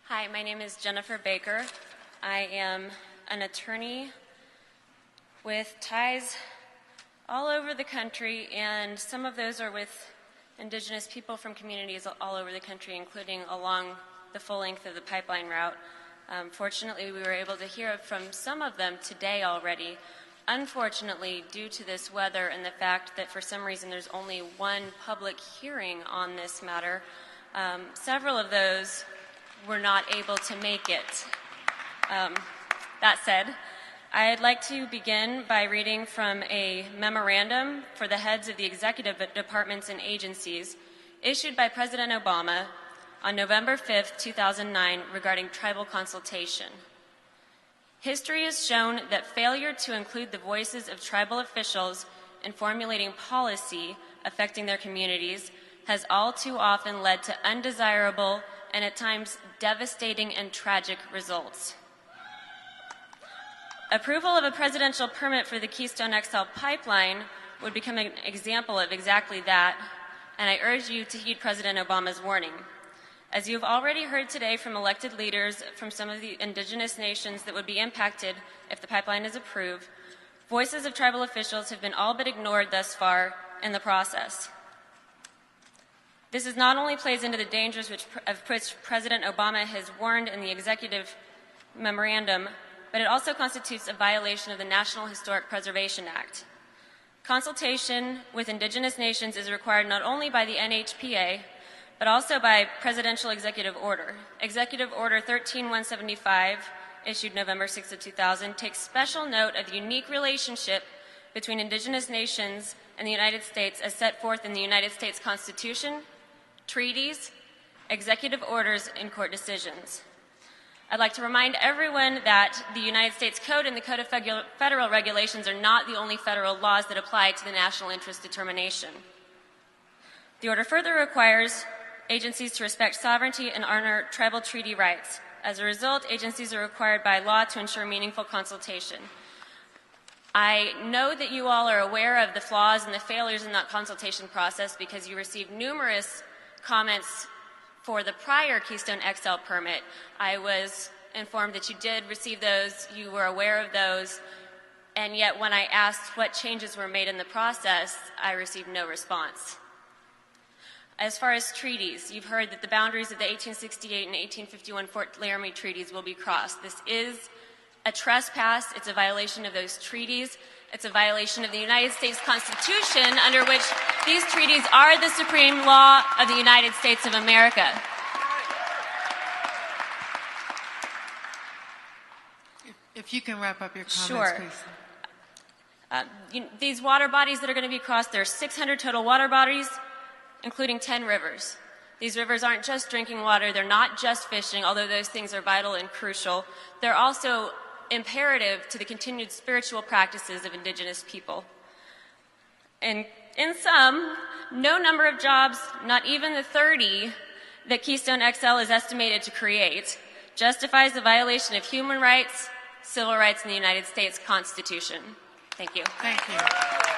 Hi, my name is Jennifer Baker. I am an attorney with ties all over the country, and some of those are with Indigenous people from communities all over the country, including along the full length of the pipeline route. Fortunately, we were able to hear from some of them today already. Unfortunately, due to this weather and the fact that for some reason there's only one public hearing on this matter, several of those were not able to make it. That said, I'd like to begin by reading from a memorandum for the heads of the executive departments and agencies issued by President Obama on November 5th, 2009 regarding tribal consultation. History has shown that failure to include the voices of tribal officials in formulating policy affecting their communities has all too often led to undesirable and at times devastating and tragic results. Approval of a presidential permit for the Keystone XL Pipeline would become an example of exactly that, and I urge you to heed President Obama's warning. As you have already heard today from elected leaders from some of the indigenous nations that would be impacted if the pipeline is approved, voices of tribal officials have been all but ignored thus far in the process. This not only plays into the dangers of which President Obama has warned in the executive memorandum, but it also constitutes a violation of the National Historic Preservation Act. Consultation with indigenous nations is required not only by the NHPA, but also by Presidential Executive Order. Executive Order 13175, issued November 6 of 2000, takes special note of the unique relationship between indigenous nations and the United States as set forth in the United States Constitution, treaties, executive orders, and court decisions. I'd like to remind everyone that the United States Code and the Code of Federal Regulations are not the only federal laws that apply to the national interest determination. The order further requires agencies to respect sovereignty and honor tribal treaty rights. As a result, agencies are required by law to ensure meaningful consultation. I know that you all are aware of the flaws and the failures in that consultation process because you received numerous comments for the prior Keystone XL permit. I was informed that you did receive those, you were aware of those, and yet when I asked what changes were made in the process, I received no response. As far as treaties, you've heard that the boundaries of the 1868 and 1851 Fort Laramie treaties will be crossed. This is a trespass. It's a violation of those treaties. It's a violation of the United States Constitution, under which these treaties are the supreme law of the United States of America. If you can wrap up your comments, sure. Please. These water bodies that are going to be crossed, there are 600 total water bodies, including 10 rivers. These rivers aren't just drinking water, they're not just fishing, although those things are vital and crucial. They're also imperative to the continued spiritual practices of indigenous people. And in sum, no number of jobs, not even the 30 that Keystone XL is estimated to create, justifies the violation of human rights, civil rights, and the United States Constitution. Thank you. Thank you.